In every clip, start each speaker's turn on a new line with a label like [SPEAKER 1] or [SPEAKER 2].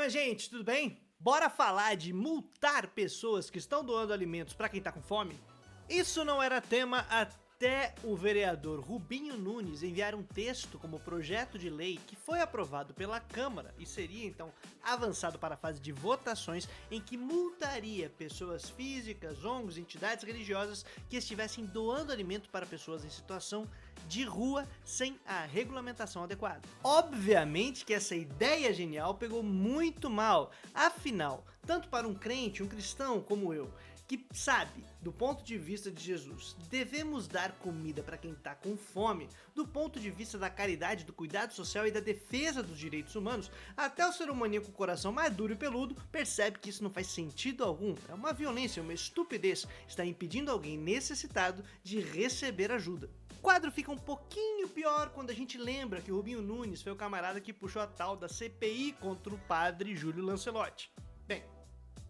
[SPEAKER 1] minha gente, tudo bem? Bora falar de multar pessoas que estão doando alimentos para quem tá com fome? Isso não era tema até o vereador Rubinho Nunes enviar um texto como projeto de lei que foi aprovado pela Câmara e seria então avançado para a fase de votações em que multaria pessoas físicas, ONGs, entidades religiosas que estivessem doando alimento para pessoas em situação de rua sem a regulamentação adequada. Obviamente que essa ideia genial pegou muito mal, afinal, tanto para um crente, um cristão como eu, que sabe, do ponto de vista de Jesus, devemos dar comida para quem está com fome, do ponto de vista da caridade, do cuidado social e da defesa dos direitos humanos, até o ser humano com o coração mais duro e peludo percebe que isso não faz sentido algum, é uma violência, uma estupidez, está impedindo alguém necessitado de receber ajuda. O quadro fica um pouquinho pior quando a gente lembra que o Rubinho Nunes foi o camarada que puxou a tal da CPI contra o padre Júlio Lancelotti. Bem,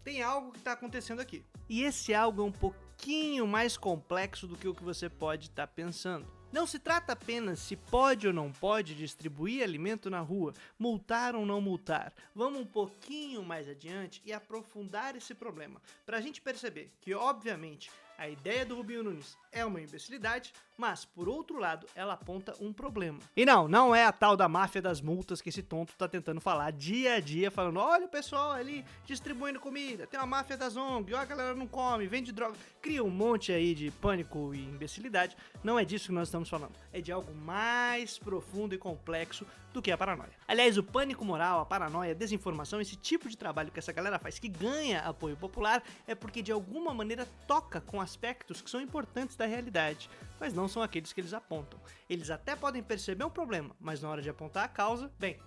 [SPEAKER 1] tem algo que está acontecendo aqui. E esse algo é um pouquinho mais complexo do que o que você pode estar pensando. Não se trata apenas se pode ou não pode distribuir alimento na rua, multar ou não multar. Vamos um pouquinho mais adiante e aprofundar esse problema, para a gente perceber que, obviamente, a ideia do Rubinho Nunes é uma imbecilidade, mas, por outro lado, ela aponta um problema. E não é a tal da máfia das multas que esse tonto tá tentando falar dia a dia, falando, olha o pessoal ali distribuindo comida, tem uma máfia das ONG, ó, a galera não come, vende droga, cria um monte aí de pânico e imbecilidade. Não é disso que nós estamos falando, é de algo mais profundo e complexo do que a paranoia. Aliás, o pânico moral, a paranoia, a desinformação, esse tipo de trabalho que essa galera faz, que ganha apoio popular, é porque de alguma maneira toca com aspectos que são importantes da realidade, mas não são aqueles que eles apontam. Eles até podem perceber um problema, mas na hora de apontar a causa, bem...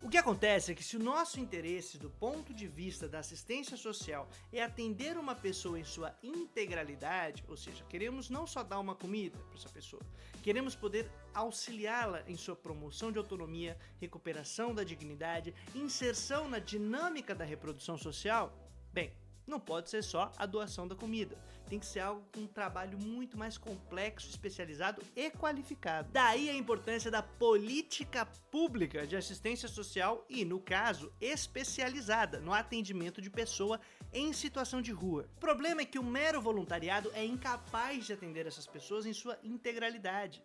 [SPEAKER 1] O que acontece é que se o nosso interesse do ponto de vista da assistência social é atender uma pessoa em sua integralidade, ou seja, queremos não só dar uma comida para essa pessoa, queremos poder auxiliá-la em sua promoção de autonomia, recuperação da dignidade, inserção na dinâmica da reprodução social, bem, não pode ser só a doação da comida. Tem que ser algo com um trabalho muito mais complexo, especializado e qualificado. Daí a importância da política pública de assistência social e, no caso, especializada no atendimento de pessoa em situação de rua. O problema é que o mero voluntariado é incapaz de atender essas pessoas em sua integralidade.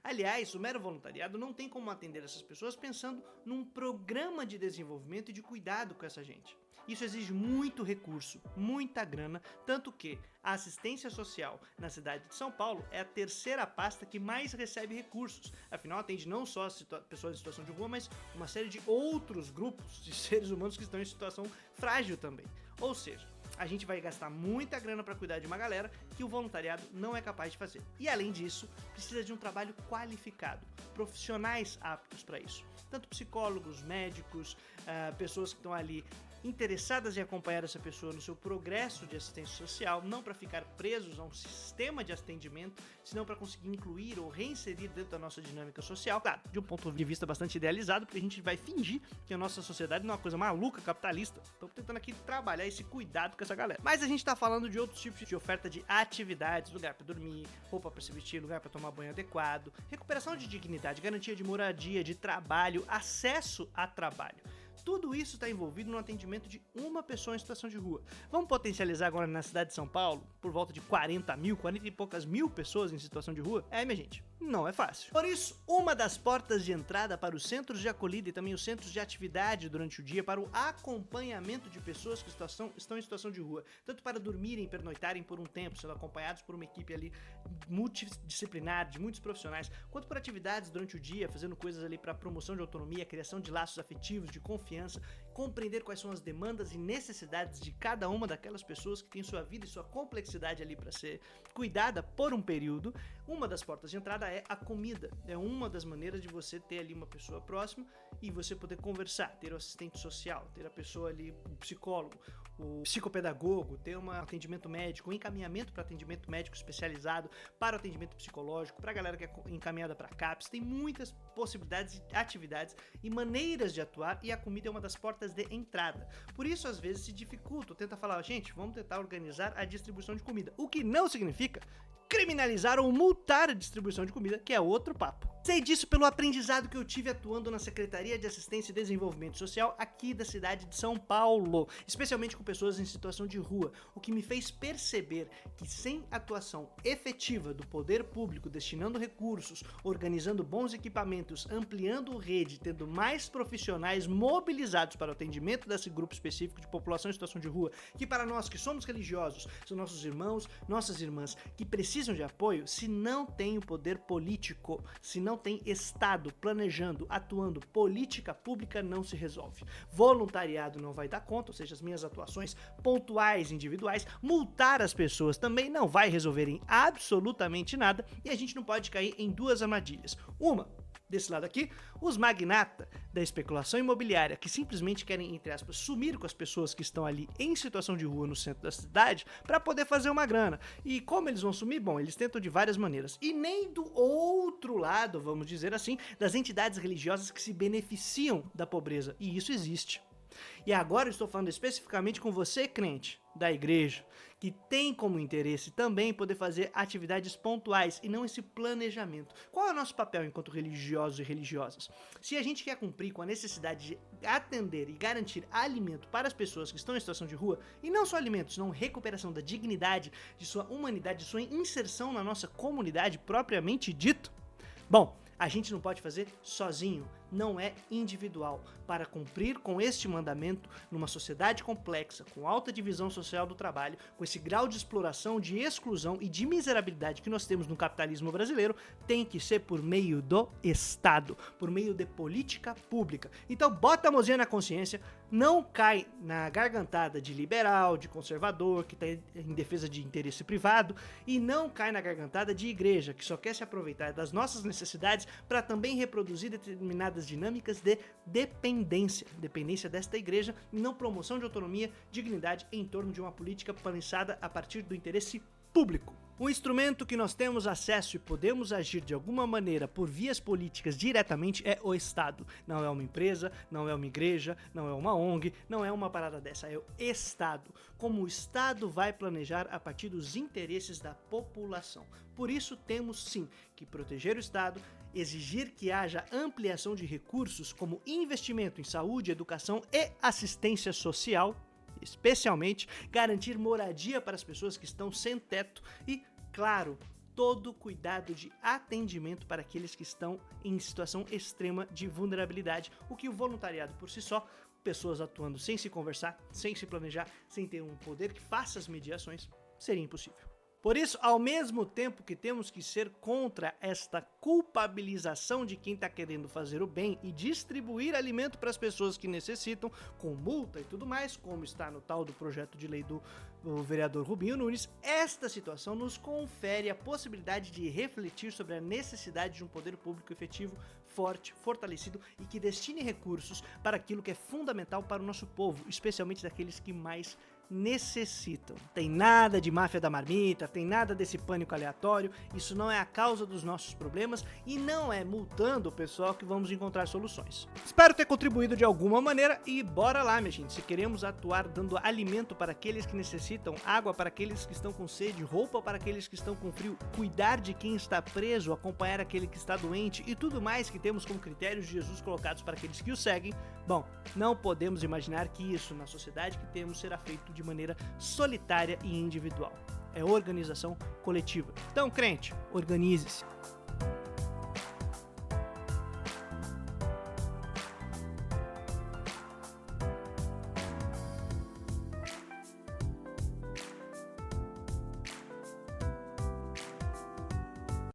[SPEAKER 1] Aliás, o mero voluntariado não tem como atender essas pessoas pensando num programa de desenvolvimento e de cuidado com essa gente. Isso exige muito recurso, muita grana, tanto que a assistência social na cidade de São Paulo é a terceira pasta que mais recebe recursos. Afinal, atende não só as pessoas em situação de rua, mas uma série de outros grupos de seres humanos que estão em situação frágil também. Ou seja, a gente vai gastar muita grana para cuidar de uma galera que o voluntariado não é capaz de fazer. E além disso, precisa de um trabalho qualificado, profissionais aptos para isso. Tanto psicólogos, médicos, pessoas que estão ali interessadas em acompanhar essa pessoa no seu progresso de assistência social, não para ficar presos a um sistema de atendimento, senão para conseguir incluir ou reinserir dentro da nossa dinâmica social, claro, de um ponto de vista bastante idealizado, porque a gente vai fingir que a nossa sociedade não é uma coisa maluca, capitalista. Estamos tentando aqui trabalhar esse cuidado com essa galera. Mas a gente tá falando de outros tipos de oferta de atividades, lugar para dormir, roupa para se vestir, lugar para tomar banho adequado, recuperação de dignidade, garantia de moradia, de trabalho, acesso a trabalho. Tudo isso está envolvido no atendimento de uma pessoa em situação de rua. Vamos potencializar agora na cidade de São Paulo, por volta de 40 e poucas mil pessoas em situação de rua? Minha gente, não é fácil. Por isso, uma das portas de entrada para os centros de acolhida e também os centros de atividade durante o dia para o acompanhamento de pessoas que estão em situação de rua, tanto para dormirem e pernoitarem por um tempo, sendo acompanhados por uma equipe ali multidisciplinar, de muitos profissionais, quanto por atividades durante o dia, fazendo coisas ali para promoção de autonomia, criação de laços afetivos, de confiança, compreender quais são as demandas e necessidades de cada uma daquelas pessoas que tem sua vida e sua complexidade ali para ser cuidada por um período. Uma das portas de entrada é a comida. É uma das maneiras de você ter ali uma pessoa próxima e você poder conversar, ter o assistente social, ter a pessoa ali, o psicólogo, o psicopedagogo, ter um atendimento médico, um encaminhamento para atendimento médico especializado, para o atendimento psicológico, para a galera que é encaminhada para CAPS. Tem muitas possibilidades, atividades e maneiras de atuar, e a comida é uma das portas de entrada. Por isso, às vezes, se dificulta, tenta falar, gente, vamos tentar organizar a distribuição de comida, o que não significa criminalizar ou multar a distribuição de comida, que é outro papo. Sei disso pelo aprendizado que eu tive atuando na Secretaria de Assistência e Desenvolvimento Social aqui da cidade de São Paulo, especialmente com pessoas em situação de rua, o que me fez perceber que sem atuação efetiva do poder público, destinando recursos, organizando bons equipamentos, ampliando rede, tendo mais profissionais mobilizados para o atendimento desse grupo específico de população em situação de rua, que para nós que somos religiosos, são nossos irmãos, nossas irmãs, que precisam de apoio, se não tem o poder político, se não tem Estado planejando, atuando, política pública não se resolve. Voluntariado não vai dar conta, ou seja, as minhas atuações pontuais, individuais, multar as pessoas também não vai resolver em absolutamente nada, e a gente não pode cair em duas armadilhas. Uma, desse lado aqui, os magnata da especulação imobiliária que simplesmente querem, entre aspas, sumir com as pessoas que estão ali em situação de rua no centro da cidade para poder fazer uma grana. E como eles vão sumir? Bom, eles tentam de várias maneiras. E nem do outro lado, vamos dizer assim, das entidades religiosas que se beneficiam da pobreza. E isso existe. E agora eu estou falando especificamente com você, crente da igreja, que tem como interesse também poder fazer atividades pontuais e não esse planejamento. Qual é o nosso papel enquanto religiosos e religiosas? Se a gente quer cumprir com a necessidade de atender e garantir alimento para as pessoas que estão em situação de rua, e não só alimento, senão recuperação da dignidade, de sua humanidade, de sua inserção na nossa comunidade propriamente dito, bom, a gente não pode fazer sozinho, não é individual. Para cumprir com este mandamento, numa sociedade complexa, com alta divisão social do trabalho, com esse grau de exploração, de exclusão e de miserabilidade que nós temos no capitalismo brasileiro, tem que ser por meio do Estado, por meio de política pública. Então bota a mãozinha na consciência, não cai na gargantada de liberal, de conservador, que está em defesa de interesse privado, e não cai na gargantada de igreja, que só quer se aproveitar das nossas necessidades para também reproduzir determinadas dinâmicas de dependência desta igreja e não promoção de autonomia, dignidade em torno de uma política pensada a partir do interesse público. Um instrumento que nós temos acesso e podemos agir de alguma maneira por vias políticas diretamente é o Estado. Não é uma empresa, não é uma igreja, não é uma ONG, não é uma parada dessa, é o Estado. Como o Estado vai planejar a partir dos interesses da população. Por isso temos sim que proteger o Estado, exigir que haja ampliação de recursos como investimento em saúde, educação e assistência social, especialmente garantir moradia para as pessoas que estão sem teto e, claro, todo cuidado de atendimento para aqueles que estão em situação extrema de vulnerabilidade, o que o voluntariado por si só, pessoas atuando sem se conversar, sem se planejar, sem ter um poder que faça as mediações, seria impossível. Por isso, ao mesmo tempo que temos que ser contra esta culpabilização de quem está querendo fazer o bem e distribuir alimento para as pessoas que necessitam, com multa e tudo mais, como está no tal do projeto de lei do vereador Rubinho Nunes, esta situação nos confere a possibilidade de refletir sobre a necessidade de um poder público efetivo, forte, fortalecido e que destine recursos para aquilo que é fundamental para o nosso povo, especialmente daqueles que mais necessitam. Tem nada de máfia da marmita, tem nada desse pânico aleatório, isso não é a causa dos nossos problemas e não é multando o pessoal que vamos encontrar soluções. Espero ter contribuído de alguma maneira e bora lá, minha gente, se queremos atuar dando alimento para aqueles que necessitam, água para aqueles que estão com sede, roupa para aqueles que estão com frio, cuidar de quem está preso, acompanhar aquele que está doente e tudo mais que temos como critérios de Jesus colocados para aqueles que o seguem, bom, não podemos imaginar que isso na sociedade que temos será feito de maneira solitária e individual. É organização coletiva. Então, crente, organize-se.